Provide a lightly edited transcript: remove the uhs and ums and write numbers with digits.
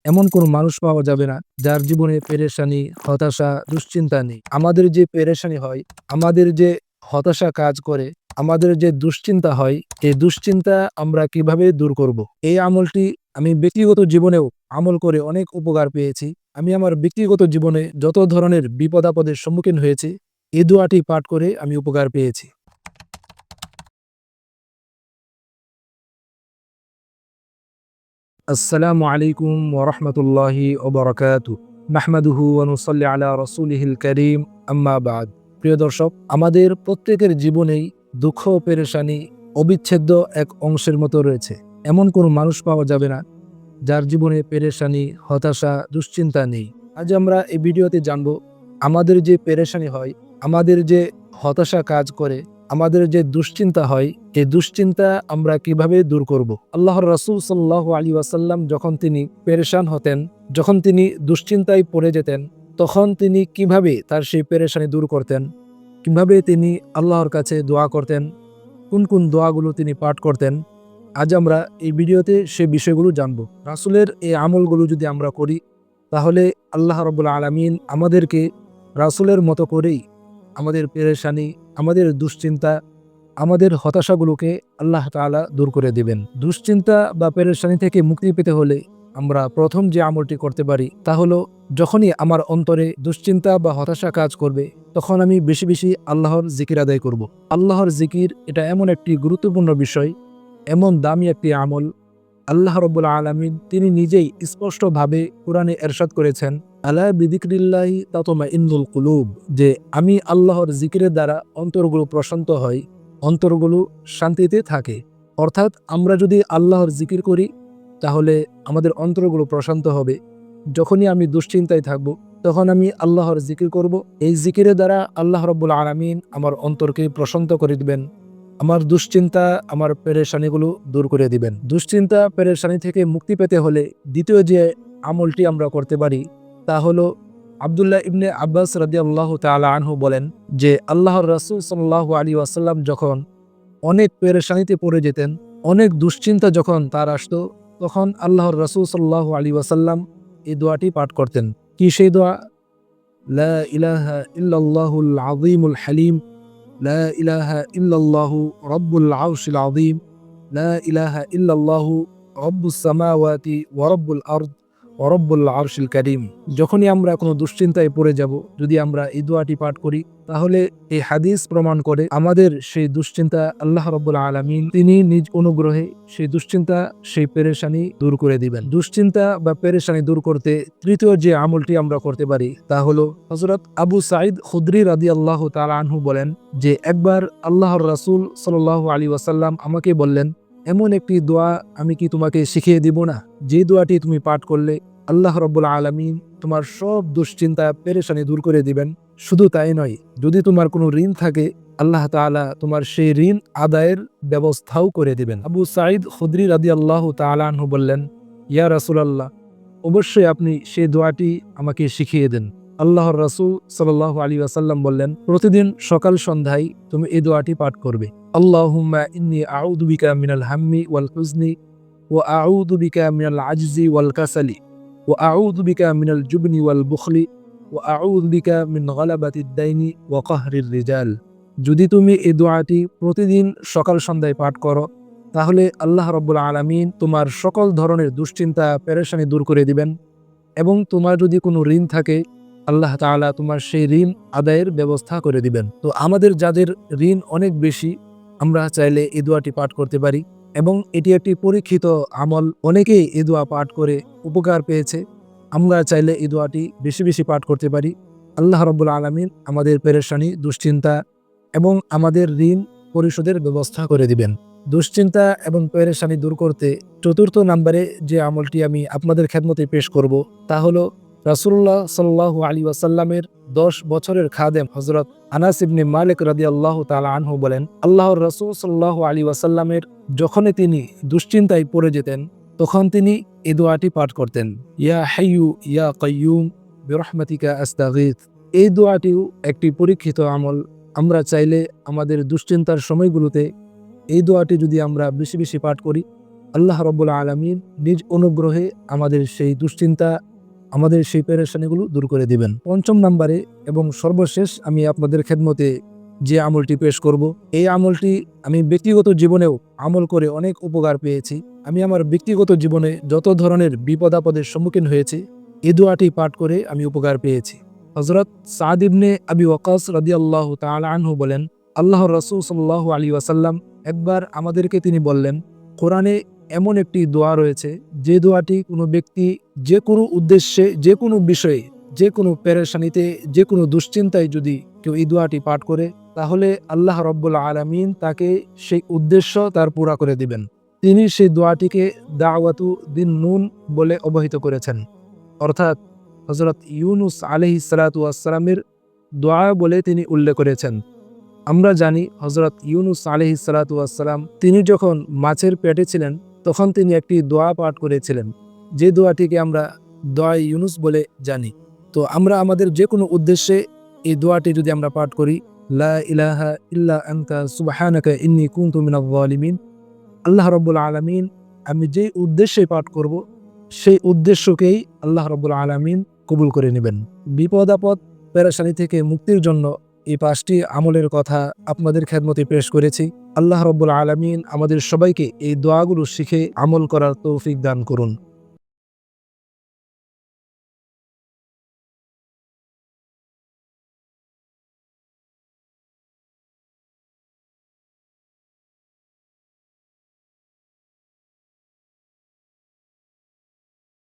এমন কোনো মানুষ পাওয়া যাবে না যার জীবনে পেরেশানি, হতাশা, দুশ্চিন্তা নেই। আমাদের যে পেরেশানি হয়, আমাদের যে হতাশা কাজ করে, আমাদের যে দুশ্চিন্তা হয়, এই দুশ্চিন্তা আমরা কিভাবে দূর করব? এই আমলটি আমি ব্যক্তিগত জীবনেও আমল করে অনেক উপকার পেয়েছি। আমি আমার ব্যক্তিগত জীবনে যত ধরনের বিপদ-আপদের সম্মুখীন হয়েছি, এই দোয়াটি পাঠ করে আমি উপকার পেয়েছি। আসসালামু আলাইকুম ওয়া রাহমাতুল্লাহি ওয়া বারাকাতুহু। নাহমাদুহু ওয়া নুসাল্লি আলা রাসূলিহিল কারীম, আম্মা বা'দ। প্রিয় দর্শক, আমাদের প্রত্যেকের জীবনেই দুঃখ ও পেরেশানি অবিচ্ছেদ্য এক অংশের মতো রয়েছে। এমন কোনো মানুষ পাওয়া যাবে না যার জীবনে পেরেশানি, হতাশা, দুশ্চিন্তা নেই। আজ আমরা এই ভিডিওতে জানব, আমাদের যে পেরেশানি হয়, আমাদের যে হতাশা কাজ করে, আমাদের যে দুশ্চিন্তা হয়, এই দুশ্চিন্তা আমরা কিভাবে দূর করব। আল্লাহর রাসূল সাল্লাল্লাহু আলাইহি ওয়াসাল্লাম যখন তিনি পেরেশান হতেন, যখন তিনি দুশ্চিন্তায় পড়ে যেতেন, তখন তিনি কিভাবে তার সেই পেরেশানি দূর করতেন, কিভাবে তিনি আল্লাহর কাছে দোয়া করতেন, কোন কোন দোয়াগুলো তিনি পাঠ করতেন, আজ আমরা এই ভিডিওতে সে বিষয়গুলো জানব। রাসূলের এই আমলগুলো যদি আমরা করি, তাহলে আল্লাহ রাব্বুল আলামিন আমাদেরকে রাসূলের মতো করেই আমাদের পেরেশানি, আমাদের দুশ্চিন্তা, আমাদের হতাশাগুলোকে আল্লাহ তাআলা দূর করে দিবেন। দুশ্চিন্তা বা পেরেশানি থেকে মুক্তি পেতে হলে আমরা প্রথম যে আমলটি করতে পারি তা হলো, যখনই আমার অন্তরে দুশ্চিন্তা বা হতাশা কাজ করবে, তখন আমি বেশি বেশি আল্লাহর জিকির আদায় করব। আল্লাহর জিকির এটা এমন একটি গুরুত্বপূর্ণ বিষয়, এমন দামি একটি আমল। আল্লাহ রাব্বুল আলামিন তিনি নিজেই স্পষ্টভাবে কোরআনে এরশাদ করেছেন, আলা বিযিকরিল্লাহি তাতমাইন্নুল কুলুব, যে আমি আল্লাহর জিকিরের দ্বারা অন্তরগুলো প্রশান্ত হয়, অন্তরগুলো শান্তিতে থাকে। অর্থাৎ আমরা যদি আল্লাহর জিকির করি, তাহলে আমাদের অন্তরগুলো প্রশান্ত হবে। যখনই আমি দুশ্চিন্তায় থাকব, তখন আমি আল্লাহর জিকির করব। এই জিকিরের দ্বারা আল্লাহ রাব্বুল আলামিন আমার অন্তরকে প্রশান্ত করে দিবেন, আমার দুশ্চিন্তা, আমার পেরেশানিগুলো দূর করে দিবেন। দুশ্চিন্তা, পেরেশানি থেকে মুক্তি পেতে হলে দ্বিতীয় যে আমলটি আমরা করতে পারি তা হলো, আব্দুল্লাহ ইবনে আব্বাস রাদিয়াল্লাহু তাআলা আনহু বলেন যে আল্লাহর রাসূল সাল্লাল্লাহু আলাইহি ওয়াসাল্লাম যখন অনেক পেরেশানিতে পড়ে যেতেন, অনেক দুশ্চিন্তা যখন তার আসতো, তখন আল্লাহর রাসূল সাল্লাল্লাহু আলাইহি ওয়াসাল্লাম এই দোয়াটি পাঠ করতেন। কি সেই দোয়া? লা ইলাহা ইল্লাল্লাহুল আযীমুল হালিম, লা ইলাহা ইল্লাল্লাহু রব্বুল আরশিল আযীম, লা ইলাহা ইল্লাল্লাহু রব্বুস সামাওয়াতি ওয়া রব্বুল আরদ ওয়া রব্বুল আরশিল কারীম। যখনই আমরা কোনো দুশ্চিন্তায় পড়ে যাব, যদি আমরা এই দোয়াটি পাঠ করি, তাহলে এই হাদিস প্রমাণ করে আমাদের সেই দুশ্চিন্তা আল্লাহ রাব্বুল আলামিন তিনি নিজ অনুগ্রহে সেই দুশ্চিন্তা, সেই পেরেশানি দূর করে দিবেন। দুশ্চিন্তা বা পেরেশানি দূর করতে তৃতীয় যে আমলটি আমরা করতে পারি তা হলো, হযরত আবু সাঈদ খুদরি রাদিয়াল্লাহু তাআলা আনহু বলেন যে একবার আল্লাহর রাসূল সাল্লাল্লাহু আলাইহি ওয়াসাল্লাম আমাকে বললেন, এমন একটি দোয়া আমি কি তোমাকে শিখিয়ে দিব না, যে দোয়াটি তুমি পাঠ করলে আল্লাহ রাব্বুল আলামিন তোমার সব দুশ্চিন্তা, পেরেশানি দূর করে দিবেন। শুধু তাই নয়, যদি তোমার কোনো ঋণ থাকে, আল্লাহ তাআলা তোমার সেই ঋণ আদায়ের ব্যবস্থাও করে দিবেন। আবু সাঈদ খুদরি রাদিয়াল্লাহু তাআলা আনহু বললেন, ইয়া রাসূলাল্লাহ, অবশ্যই আপনি সেই দোয়াটি আমাকে শিখিয়ে দেন। আল্লাহর রাসূল সাল্লাল্লাহু আলাইহি ওয়াসাল্লাম বললেন, প্রতিদিন সকাল সন্ধ্যায় তুমি এই দোয়াটি পাঠ করবে। আল্লাহুম্মা ইন্নী আউযু বিকা মিনাল হাম্মি ওয়াল হুজনি ওয়া আউযু বিকা মিনাল আজজি ওয়াল কাসালি ওয়া আউযু বিকা মিনাল জুবনি ওয়াল বুখলি ওয়া আউযু বিকা মিন গালাবাতিদ দাইনি ওয়া কাহরির রিজাল। যদি তুমি এই দোয়াটি প্রতিদিন সকাল সন্ধ্যায় পাঠ করো, তাহলে আল্লাহ রাব্বুল আলামিন তোমার সকল ধরনের দুশ্চিন্তা, পেরেশানি দূর করে দিবেন, এবং তোমার যদি কোনো ঋণ থাকে, আল্লাহ তাআলা তোমার সেই ঋণ আদায়ের ব্যবস্থা করে দিবেন। তো আমাদের যাদের ঋণ অনেক বেশি, আমরা চাইলে এই দোয়াটি পাঠ করতে পারি, এবং এটি একটি পরীক্ষিত আমল। অনেকেই এই দোয়া পাঠ করে উপকার পেয়েছে। আমরা চাইলে এই দোয়াটি বেশি বেশি পাঠ করতে পারি। আল্লাহ রাব্বুল আলামিন আমাদের পেরেশানি, দুশ্চিন্তা এবং আমাদের ঋণ পরিশোধের ব্যবস্থা করে দিবেন। দুশ্চিন্তা এবং পেরেশানি দূর করতে চতুর্থ নম্বরে যে আমলটি আমি আপনাদের খেদমতে পেশ করব তা হলো, রাসূলুল্লাহ সাল্লাল্লাহু আলাইহি ওয়াসাল্লামের 10 বছরের খাদেম হযরত আনাস ইবনে মালিক রাদিয়াল্লাহু তাআলা আনহু বলেন, আল্লাহর রাসূল সাল্লাল্লাহু আলাইহি ওয়াসাল্লামের যখনই তিনি দুশ্চিন্তায় পড়ে যেতেন, তখন তিনি এই দোয়াটি পাঠ করতেন, ইয়া হাইয়ু ইয়া কাইয়ুম বিরহমাতিকা আস্তাগীথ। এই দোয়াটিও একটি পরীক্ষিত আমল। আমরা চাইলে আমাদের দুশ্চিন্তার সময়গুলোতে এই দোয়াটি যদি আমরা বেশি বেশি পাঠ করি, আল্লাহ রব্বুল আলামিন নিজ অনুগ্রহে আমাদের সেই দুশ্চিন্তা, আমাদের সেই পেরেশানিগুলো দূর করে দিবেন। পঞ্চম নম্বরে এবং সর্বশেষ আমি আপনাদের খেদমতে যে আমলটি পেশ করব, এই আমলটি আমি ব্যক্তিগত জীবনেও আমল করে অনেক উপকার পেয়েছি। আমি আমার ব্যক্তিগত জীবনে যত ধরনের বিপদ আপদের সম্মুখীন হয়েছি, এই দোয়াটি পাঠ করে আমি উপকার পেয়েছি। হযরত সাদ ইবনে আবি ওয়াক্কাস রাদিয়াল্লাহু তাআলা আনহু বলেন, আল্লাহর রাসূল সাল্লাল্লাহু আলাইহি ওয়াসাল্লাম একবার আমাদেরকে তিনি বললেন, কোরআনে এমন একটি দোয়া রয়েছে যে দোয়াটি কোনো ব্যক্তি যে কোনো উদ্দেশ্যে, যে কোনো বিষয়ে, যে কোনো পেরেশানিতে, যে কোনো দুশ্চিন্তায় যদি কেউ এই দোয়াটি পাঠ করে, তাহলে আল্লাহ রব্বুল আলামিন তাকে সেই উদ্দেশ্য তার পুরা করে দিবেন। তিনি সেই দোয়াটিকে দাওয়াতু দিন নুন বলে অবহিত করেছেন, অর্থাৎ হযরত ইউনুস আলাইহিস সালাতু ওয়াস সালামের দোয়া বলে তিনি উল্লেখ করেছেন। আমরা জানি হযরত ইউনুস আলাইহিস সালাতু ওয়াস সালাম তিনি যখন মাছের পেটে ছিলেন, তখন তিনি একটি দোয়া পাঠ করেছিলেন, যে দোয়াটিকে আমরা দোয়া ইউনুস বলে জানি। তো আমরা আমাদের যে কোনো উদ্দেশ্যে এই দোয়াটি যদি আমরা পাঠ করি, লা ইলাহা ইল্লা আনতা সুবহানাকা ইন্নী কুনতু মিনাজ জালিমিন, আল্লাহ রাব্বুল আলামিন আমি যে উদ্দেশ্যে পাঠ করব, সেই উদ্দেশ্যকেই আল্লাহ রাব্বুল আলামিন কবুল করে নেবেন। বিপদ আপদ পেরেশানি থেকে মুক্তির জন্য এই 5টি আমলের কথা আপনাদের খেদমতে পেশ করেছি। আল্লাহ রাব্বুল আলামিন আমাদের সবাইকে এই দোয়াগুলো শিখে আমল করার তৌফিক দান করুন।